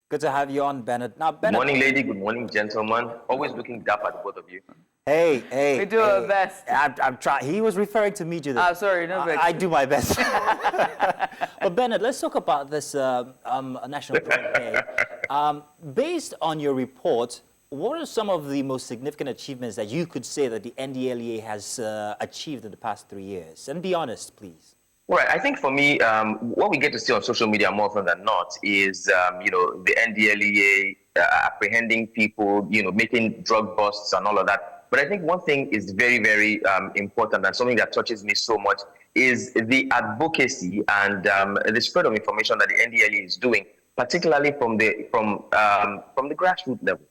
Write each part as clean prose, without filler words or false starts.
Good to have you on, Bennett. Now, Good Bennett. morning, lady. Good morning, gentlemen. Always looking dapper at the both of you. Hey. We do our best. I'm trying. He was referring to me, Judith. Sorry, no vex. I do my best. But Bennett, let's talk about this National Drug Day. Based on your report, what are some of the most significant achievements that you could say that the NDLEA has achieved in the past 3 years? And be honest, please. Right. I think for me, what we get to see on social media more often than not is, the NDLEA apprehending people, making drug busts and all of that. But I think one thing is very, very important, and something that touches me so much is the advocacy and the spread of information that the NDLEA is doing, particularly from the grassroots level.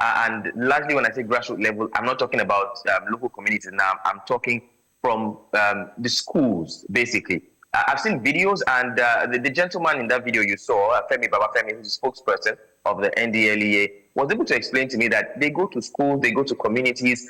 And largely, when I say grassroots level, I'm not talking about local communities now. I'm talking from the schools, basically. I've seen videos, and the gentleman in that video you saw, Femi, Babafemi, who's the spokesperson of the NDLEA, was able to explain to me that they go to schools, they go to communities,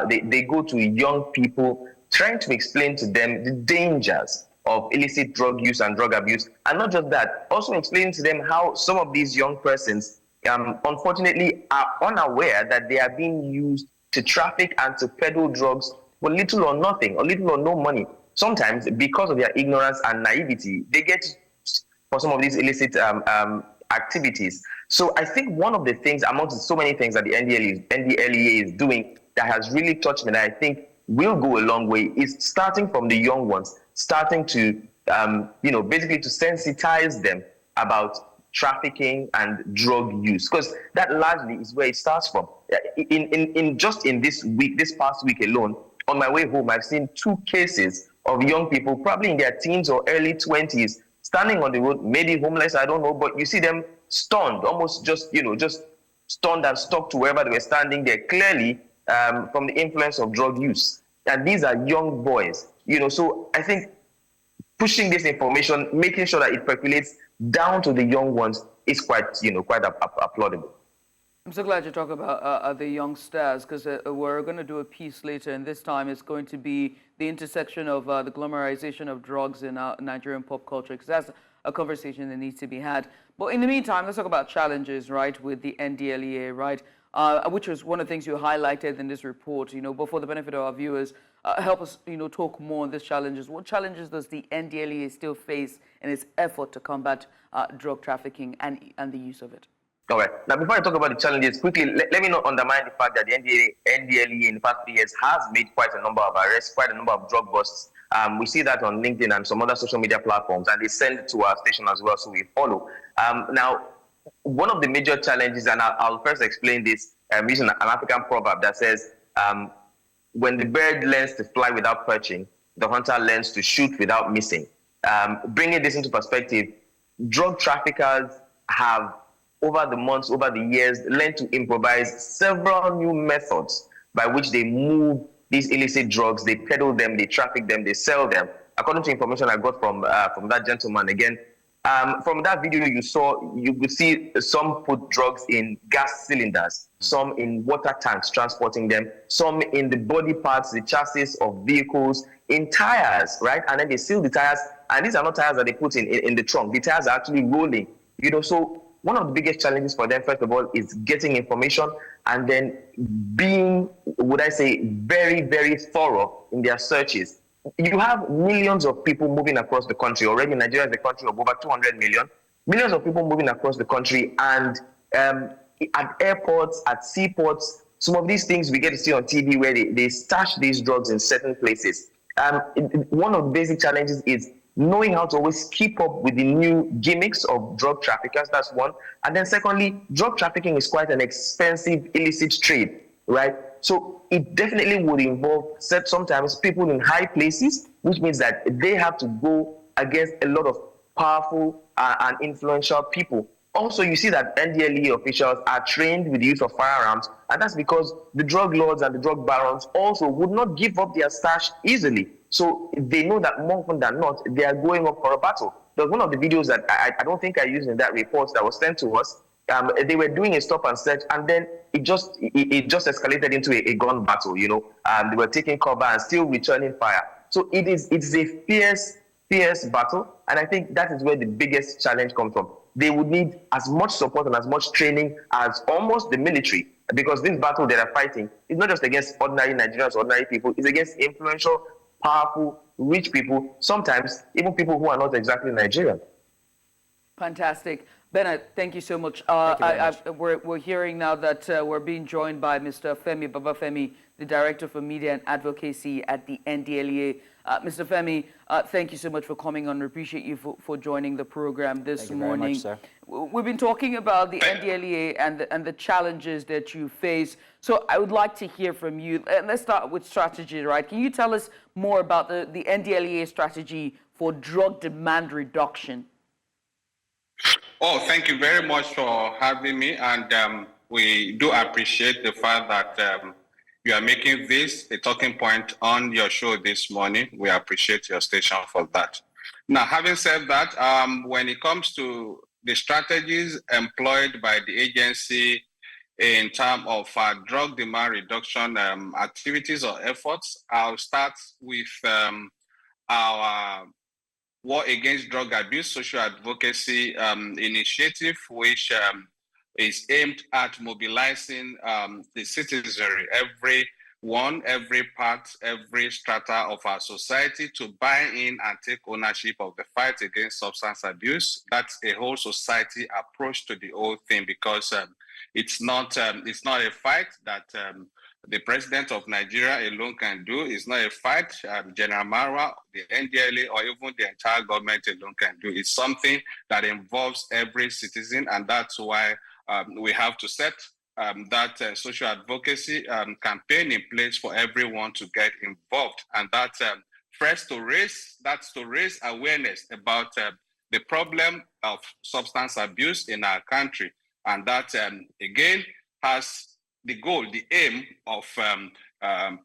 they go to young people, trying to explain to them the dangers of illicit drug use and drug abuse. And not just that, also explaining to them how some of these young persons, unfortunately, are unaware that they are being used to traffic and to peddle drugs for little or nothing, or little or no money. Sometimes, because of their ignorance and naivety, they get for some of these illicit activities. So I think one of the things, amongst so many things that the NDLEA is doing that has really touched me, that I think will go a long way, is starting from the young ones, starting to, basically to sensitize them about trafficking and drug use, because that largely is where it starts from. In this past week alone, on my way home, I've seen 2 cases of young people, probably in their teens or early 20s, standing on the road, maybe homeless, I don't know, but you see them stunned, almost just stunned and stuck to wherever they were standing there, clearly from the influence of drug use. And these are young boys, so I think pushing this information, making sure that it percolates down to the young ones is quite applaudable. I'm so glad you talk about the youngsters, because we're going to do a piece later, and this time it's going to be the intersection of the glamorization of drugs in Nigerian pop culture, because that's a conversation that needs to be had. But in the meantime, let's talk about challenges, right, with the NDLEA, right, which was one of the things you highlighted in this report, but for the benefit of our viewers, help us, talk more on these challenges. What challenges does the NDLEA still face in its effort to combat drug trafficking and the use of it? All right. Now, before I talk about the challenges, quickly, let me not undermine the fact that the NDLEA in the past 3 years has made quite a number of arrests, quite a number of drug busts. We see that on LinkedIn and some other social media platforms, and they send it to our station as well, so we follow. Now, one of the major challenges, and I'll first explain this using an African proverb that says, when the bird learns to fly without perching, the hunter learns to shoot without missing. Bringing this into perspective, drug traffickers have, over the months, over the years, learned to improvise several new methods by which they move these illicit drugs, they peddle them, they traffic them, they sell them. According to information I got from that gentleman, again, from that video you saw, you could see some put drugs in gas cylinders, some in water tanks transporting them, some in the body parts, the chassis of vehicles, in tires, right? And then they seal the tires, and these are not tires that they put in the trunk. The tires are actually rolling, so one of the biggest challenges for them, first of all, is getting information and then being, very, very thorough in their searches. You have millions of people moving across the country. Already Nigeria is a country of over 200 million. Millions of people moving across the country, and at airports, at seaports, some of these things we get to see on TV where they stash these drugs in certain places. One of the basic challenges is knowing how to always keep up with the new gimmicks of drug traffickers, that's one. And then secondly, drug trafficking is quite an expensive illicit trade, right? So it definitely would involve sometimes people in high places, which means that they have to go against a lot of powerful and influential people. Also, you see that NDLEA officials are trained with the use of firearms, and that's because the drug lords and the drug barons also would not give up their stash easily. So they know that more often than not, they are going up for a battle. There was one of the videos that I don't think I used in that report that was sent to us. They were doing a stop and search, and then it just escalated into a gun battle. They were taking cover and still returning fire. So it's a fierce battle, and I think that is where the biggest challenge comes from. they would need as much support and as much training as almost the military, because this battle they are fighting is not just against ordinary Nigerians, ordinary people, it's against influential, powerful, rich people, sometimes even people who are not exactly Nigerian. Fantastic. Bernard, thank you so much. Thank you very much. We're hearing now that we're being joined by Mr. Femi Babafemi, the Director for Media and Advocacy at the NDLEA. Mr. Femi, thank you so much for coming on. We appreciate you for joining the program this morning. Thank you very much, sir. We've been talking about the NDLEA and the challenges that you face. So I would like to hear from you. And let's start with strategy, right? Can you tell us more about the NDLEA strategy for drug demand reduction? Oh, thank you very much for having me. And we do appreciate the fact that you are making this a talking point on your show this morning. We appreciate your station for that. Now, having said that, when it comes to the strategies employed by the agency in terms of drug demand reduction activities or efforts, I'll start with our War Against Drug Abuse Social Advocacy initiative, which is aimed at mobilizing the citizenry, every part, every strata of our society to buy in and take ownership of the fight against substance abuse. That's a whole society approach to the whole thing, because it's not a fight that the president of Nigeria alone can do. It's not a fight General Marwa, the NDLEA, or even the entire government alone can do. It's something that involves every citizen, and that's why we have to set that social advocacy campaign in place for everyone to get involved. And that's to raise awareness about the problem of substance abuse in our country. And that, again, has the goal, the aim of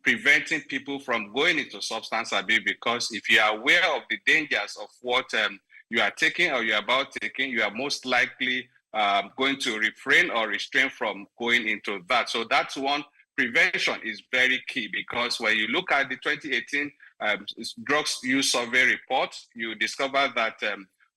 preventing people from going into substance abuse, because if you are aware of the dangers of what you are taking or you're about taking, you are most likely going to refrain or restrain from going into that. So that's one. Prevention is very key, because when you look at the 2018 drugs use survey report, you discover that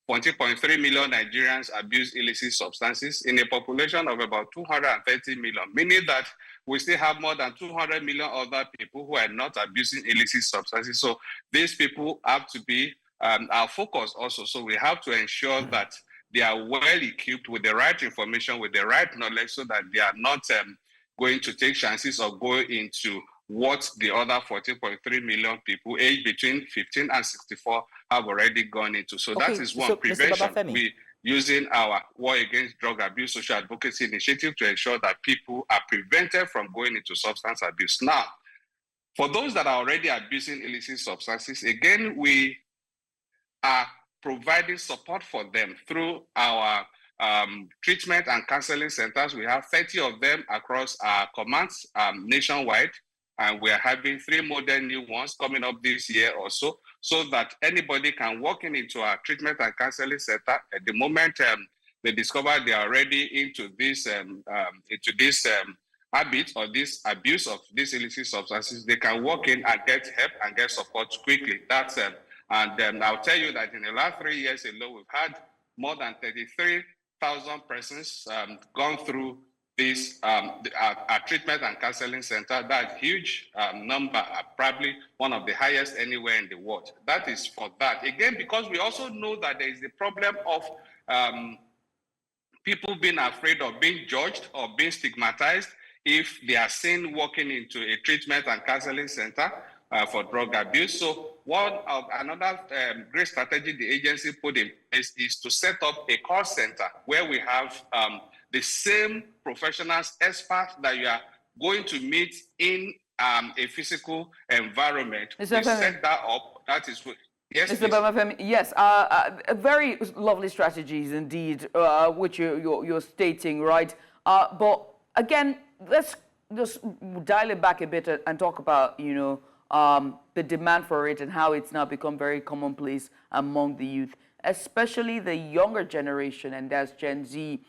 20.3 million Nigerians abuse illicit substances in a population of about 230 million, meaning that we still have more than 200 million other people who are not abusing illicit substances. So these people have to be our focus also. So we have to ensure that they are well equipped with the right information, with the right knowledge, so that they are not going to take chances or go into what the other 14.3 million people aged between 15 and 64 have already gone into. So Okay, that is one. so, Prevention. We using our War Against Drug Abuse Social Advocacy initiative to ensure that people are prevented from going into substance abuse. Now, for those that are already abusing illicit substances, again, we are providing support for them through our treatment and counseling centers. We have 30 of them across our commands nationwide. And we are having 3 modern new ones coming up this year also, so that anybody can walk into our treatment and counseling center. At the moment they discover they are already into this habit or this abuse of these illicit substances, they can walk in and get help and get support quickly. That's and I'll tell you that in the last 3 years alone, we've had more than 33,000 persons gone through this our treatment and counseling center. That huge number, probably one of the highest anywhere in the world. That is for that. Again, because we also know that there is the problem of people being afraid of being judged or being stigmatized if they are seen walking into a treatment and counseling center for drug abuse. So another great strategy the agency put in place is to set up a call center where we have the same professionals, experts that you are going to meet in a physical environment. We set that up. That is what. Yes, Mr. Babafemi, yes, very lovely strategies indeed, which you're stating, right? But again, let's just dial it back a bit and talk about, the demand for it and how it's now become very commonplace among the youth, especially the younger generation, and that's Gen Z.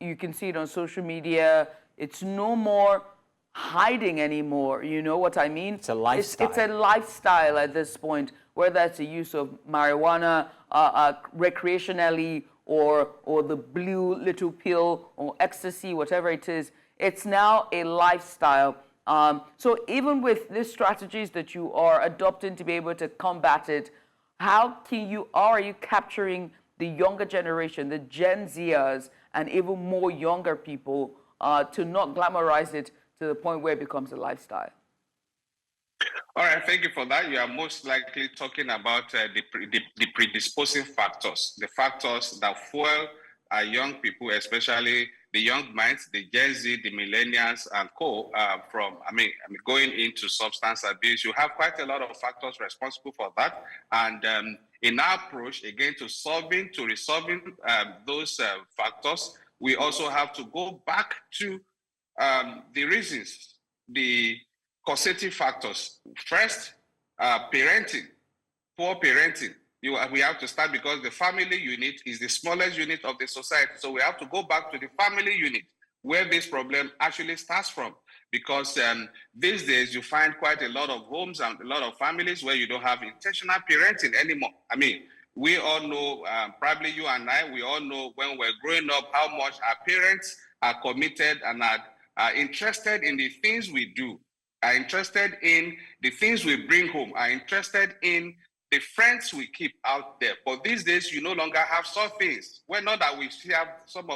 You can see it on social media. It's no more hiding anymore. You know what I mean? It's a lifestyle. It's a lifestyle at this point, whether it's the use of marijuana recreationally or the blue little pill or ecstasy, whatever it is. It's now a lifestyle. So even with these strategies that you are adopting to be able to combat it, how are you capturing the younger generation, the Gen Zers, and even more younger people to not glamorize it to the point where it becomes a lifestyle? All right, thank you for that. You are most likely talking about the predisposing factors, the factors that fuel our young people, especially the young minds, the Gen Z, the millennials, and going into substance abuse. You have quite a lot of factors responsible for that. And in our approach, again, to resolving those factors, we also have to go back to the reasons, the causative factors. First, parenting, poor parenting. We have to start because the family unit is the smallest unit of the society. So we have to go back to the family unit where this problem actually starts from. Because these days you find quite a lot of homes and a lot of families where you don't have intentional parenting anymore. I mean, we all know, probably you and I, we all know when we're growing up how much our parents are committed and are interested in the things we do, are interested in the things we bring home, are interested in the friends we keep out there. But these days, you no longer have such things. Well, not that we still have some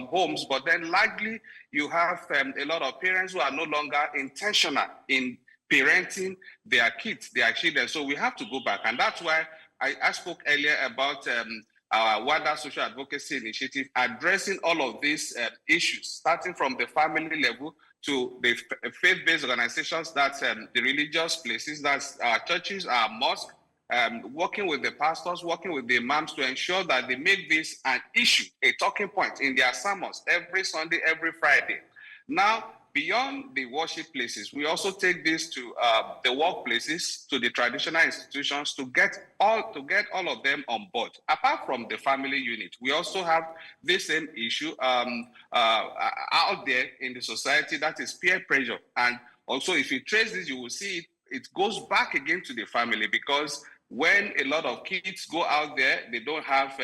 homes, but then likely you have a lot of parents who are no longer intentional in parenting their kids, their children. So we have to go back. And that's why I spoke earlier about our WADA social advocacy initiative addressing all of these issues, starting from the family level to the faith-based organizations, that's the religious places, that's our churches, our mosques, working with the pastors, working with the imams to ensure that they make this an issue, a talking point in their sermons every Sunday, every Friday. Now, beyond the worship places, we also take this to the workplaces, to the traditional institutions, to get all of them on board. Apart from the family unit, we also have this same issue out there in the society, that is peer pressure. And also, if you trace this, you will see it goes back again to the family, because when a lot of kids go out there, they don't have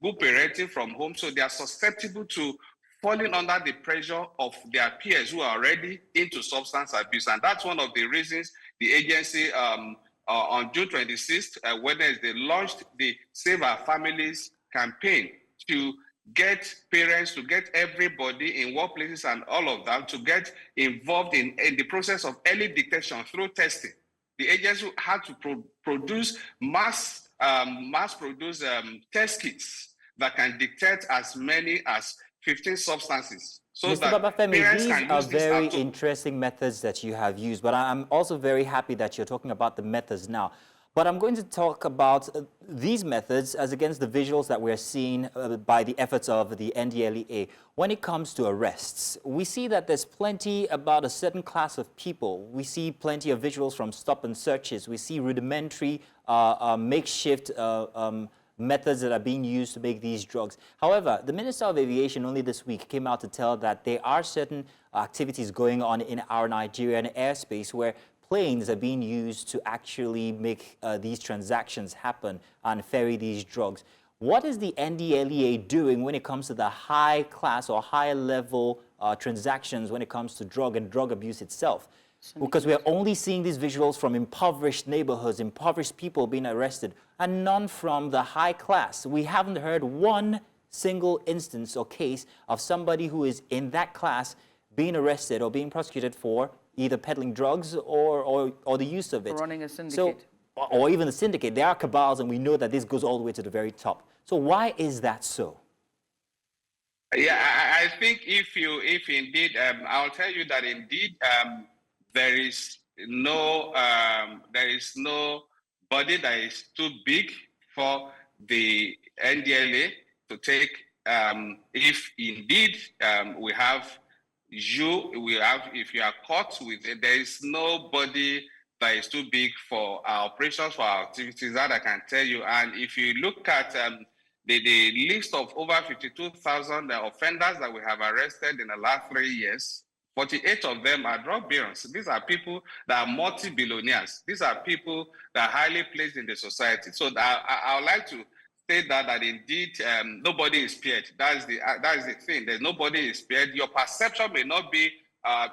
good parenting from home, so they are susceptible to falling under the pressure of their peers who are already into substance abuse. And that's one of the reasons the agency on June 26th, Wednesday, launched the Save Our Families campaign to get parents, to get everybody in workplaces and all of that to get involved in the process of early detection through testing. The agency had to produce mass produce test kits that can detect as many as 15 substances. So Mr. Babafemi, these are very interesting methods that you have used, but I'm also very happy that you're talking about the methods now. But I'm going to talk about these methods as against the visuals that we're seeing by the efforts of the NDLEA. When it comes to arrests, we see that there's plenty about a certain class of people. We see plenty of visuals from stop and searches. We see rudimentary, makeshift methods that are being used to make these drugs. However, the Minister of Aviation only this week came out to tell that there are certain activities going on in our Nigerian airspace where planes are being used to actually make these transactions happen and ferry these drugs. What is the NDLEA doing when it comes to the high class or high level transactions when it comes to drug and drug abuse itself? Because we're only seeing these visuals from impoverished neighborhoods, impoverished people being arrested, and none from the high class. We haven't heard one single instance or case of somebody who is in that class being arrested or being prosecuted for either peddling drugs or the use of it. Or running a syndicate. So, or even a syndicate. There are cabals, and we know that this goes all the way to the very top. So why is that so? Yeah, I think if indeed, I'll tell you that indeed there is no body that is too big for the NDLEA to take. If indeed if you are caught with it, there is nobody that is too big for our operations, for our activities, that I can tell you. And if you look at the list of over 52,000 offenders that we have arrested in the last 3 years, 48 of them are drug barons. These are people that are multi-billionaires. These are people that are highly placed in the society. So I would like to state that indeed nobody is spared. That is the thing. There's nobody is spared. Your perception may not be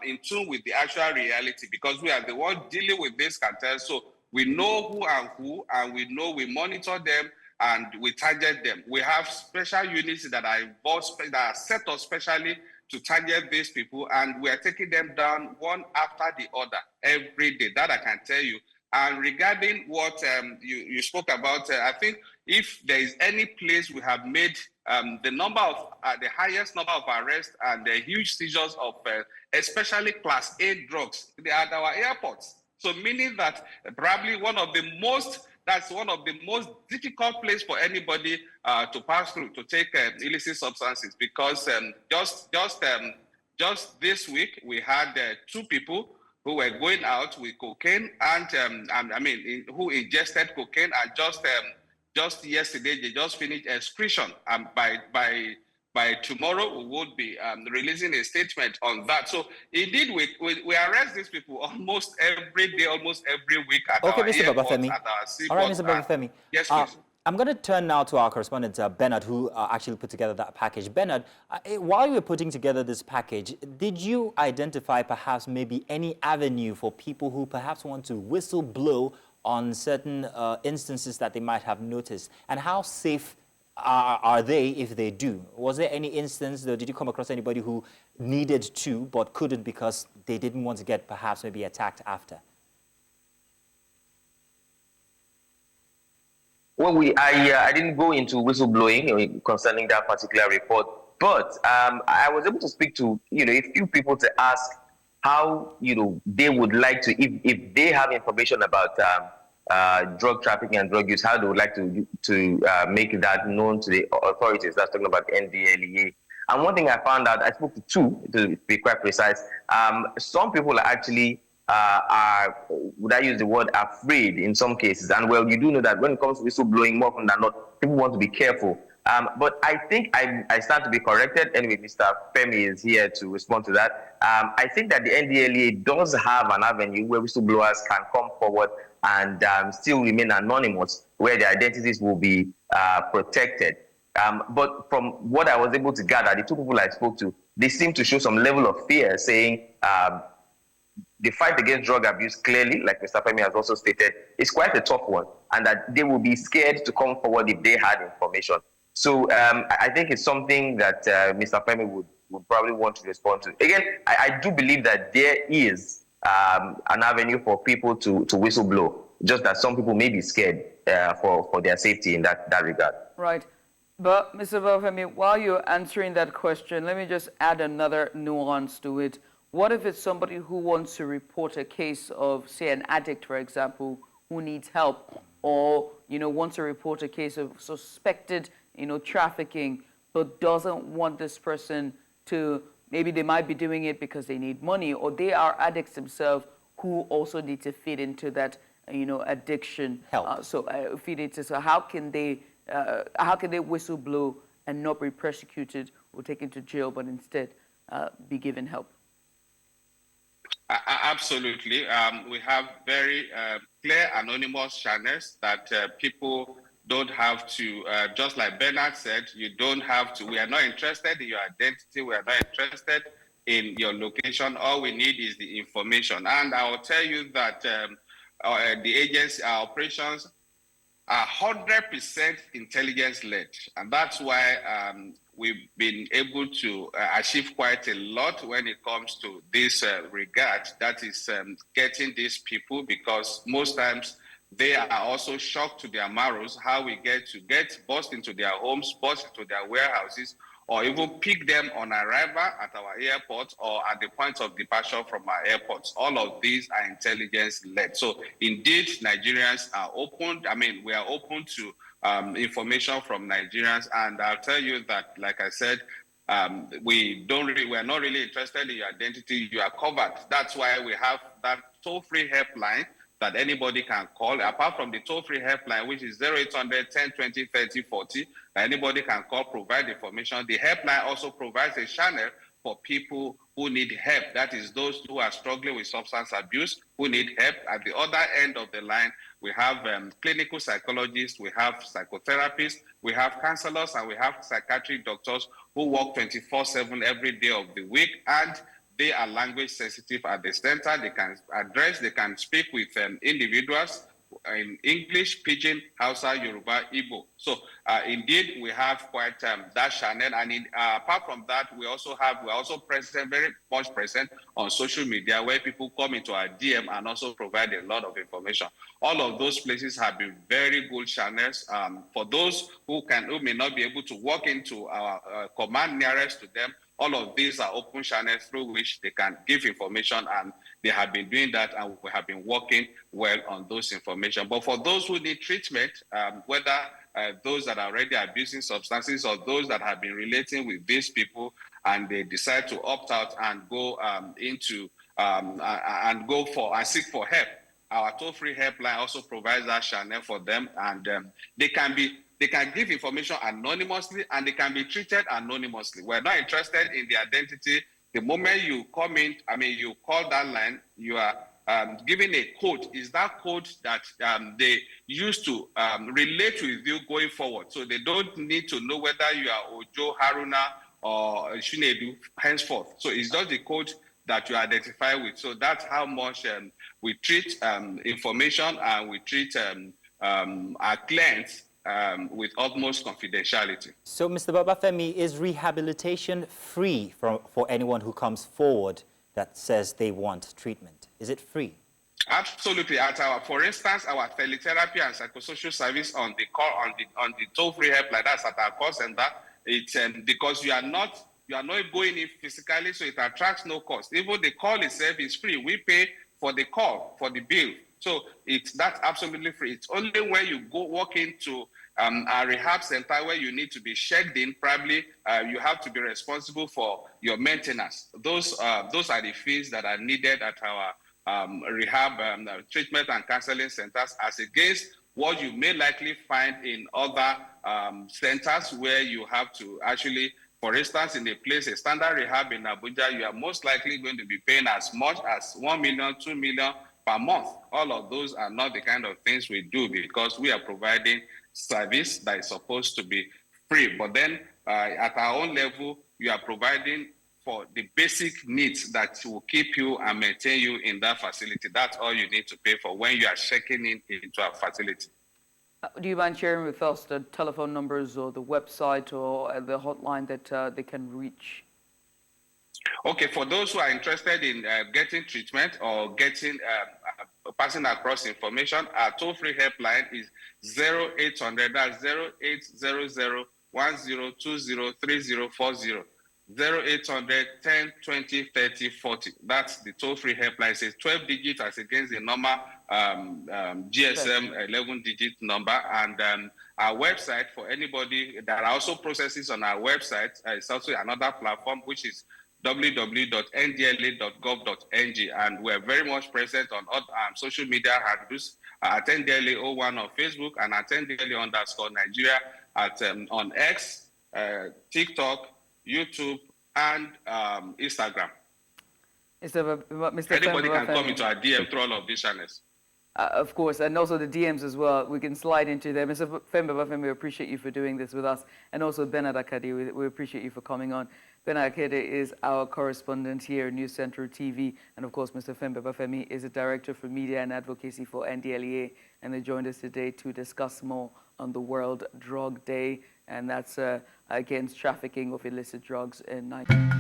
in tune with the actual reality, because we are the ones dealing with this cartel. So we know who, and we know we monitor them and we target them. We have special units that are involved, that are set up specially to target these people, and we are taking them down one after the other every day. That I can tell you. And regarding what you spoke about, I think if there is any place we have made the highest number of arrests and the huge seizures of especially class A drugs, they are at our airports. So meaning that probably one of the most difficult places for anybody to pass through to take illicit substances, because just this week we had 2 people who were going out with cocaine and who ingested cocaine, and just yesterday they just finished excretion. By tomorrow we would be releasing a statement on that. So indeed we arrest these people almost every day, almost every week at Okay, our Mr. airports, Babafemi. at our seaports. All right, Mr. Babafemi. Yes, please. I'm going to turn now to our correspondent, Bernard, who actually put together that package. Bernard, while you were putting together this package, did you identify perhaps maybe any avenue for people who perhaps want to whistle blow on certain instances that they might have noticed? And how safe are they if they do? Was there any instance, though, did you come across anybody who needed to but couldn't because they didn't want to get perhaps maybe attacked after? Well, I didn't go into whistleblowing concerning that particular report, but I was able to speak to a few people to ask how they would like to, if they have information about drug trafficking and drug use, how they would like to make that known to the authorities. That's talking about NDLEA. And one thing I found out, I spoke to 2 to be quite precise. Some people are actually would I use the word, afraid in some cases. And well, you do know that when it comes to whistleblowing, more often than not, people want to be careful. But I think I stand to be corrected. Anyway, Mr. Femi is here to respond to that. I think that the NDLEA does have an avenue where whistleblowers can come forward and still remain anonymous, where their identities will be protected. But from what I was able to gather, the 2 people I spoke to, they seem to show some level of fear, saying the fight against drug abuse, clearly, like Mr. Femi has also stated, is quite a tough one, and that they will be scared to come forward if they had information. So I think it's something that Mr. Femi would probably want to respond to. Again, I do believe that there is an avenue for people to whistleblow, just that some people may be scared for their safety in that regard. Right. But, Mr. Babafemi, while you're answering that question, let me just add another nuance to it. What if it's somebody who wants to report a case of, say, an addict, for example, who needs help, or, wants to report a case of suspected, trafficking, but doesn't want this person to, maybe they might be doing it because they need money, or they are addicts themselves who also need to fit into that, addiction. Help. Feed into, so how can they whistleblow and not be persecuted or taken to jail, but instead be given help? Absolutely. We have very clear anonymous channels that people don't have to, just like Bernard said, you don't have to, we are not interested in your identity, we are not interested in your location. All we need is the information. And I will tell you that the agency, our operations are 100% intelligence-led. And that's why we've been able to achieve quite a lot when it comes to this regard. That is getting these people, because most times they are also shocked to their marrows how we get bust into their homes, bust into their warehouses, or even pick them on arrival at our airports or at the point of departure from our airports. All of these are intelligence-led. So indeed, Nigerians are open. We are open to information from Nigerians, and I'll tell you that, like I said, we are not really interested in your identity. You are covered. That's why we have that toll-free helpline that anybody can call, apart from the toll-free helpline, which is 0800 10 20 30 40. Anybody can call, provide information. The helpline also provides a channel for people who need help. That is those who are struggling with substance abuse, who need help. At the other end of the line, we have clinical psychologists, we have psychotherapists, we have counselors, and we have psychiatric doctors who work 24/7 every day of the week, and they are language sensitive at the center. They can speak with individuals in English, Pidgin, Hausa, Yoruba, Igbo. So indeed, we have quite that channel. And apart from that, we are also present, very much present on social media, where people come into our DM and also provide a lot of information. All of those places have been very good channels for those who may not be able to walk into our command nearest to them. All of these are open channels through which they can give information, and they have been doing that, and we have been working well on those information. But for those who need treatment, whether those that are already abusing substances or those that have been relating with these people and they decide to opt out and go seek for help, our toll-free helpline also provides that channel for them, and they can give information anonymously, and they can be treated anonymously. We're not interested in the identity. The moment you come in, you call that line, you are given a code. Is that code that they use to relate with you going forward? So they don't need to know whether you are Ojo, Haruna, or Shinedu henceforth. So it's just the code that you identify with. So that's how much we treat information, and we treat our clients with utmost confidentiality. So, Mr. Babafemi, is rehabilitation free for anyone who comes forward that says they want treatment? Is it free? Absolutely. For instance, our teletherapy and psychosocial service on the toll-free helpline, that's at our call center. It's because you are not going in physically, so it attracts no cost. Even the call itself is free. We pay for the call, for the bill. So that's absolutely free. It's only when you walk into a rehab center where you need to be checked in. Probably you have to be responsible for your maintenance. Those are the fees that are needed at our rehab treatment and counseling centers, as against what you may likely find in other centers where you have to actually, for instance, in a standard rehab in Abuja, you are most likely going to be paying as much as 1 million, 2 million per month. All of those are not the kind of things we do, because we are providing service that is supposed to be free. But then at our own level, you are providing for the basic needs that will keep you and maintain you in that facility. That's all you need to pay for when you are checking into our facility. Do you mind sharing with us the telephone numbers or the website or the hotline that they can reach? Okay, for those who are interested in getting treatment or passing across information, our toll-free helpline is 0800, that's 0800 1020 3040, 0800 10 20 30 40. That's the toll-free helpline. It says 12 digits as against the normal GSM 11-digit number. And our website, for anybody, there are also processes on our website. It's also another platform, which is www.ndlea.gov.ng, and we're very much present on social media handles at NDLEA01 on Facebook and at NDLEA_Nigeria on X, TikTok, YouTube, and Instagram. Mr. Anybody can come into our DM through all of these channels. Of course, and also the DMs as well. We can slide into them. Mr. Babafemi, we appreciate you for doing this with us. And also Bernard Akede, we appreciate you for coming on. Bernard Akede is our correspondent here at News Central TV. And of course, Mr. Babafemi is a director for Media and Advocacy for NDLEA. And they joined us today to discuss more on the World Drug Day. And that's against trafficking of illicit drugs in Nigeria.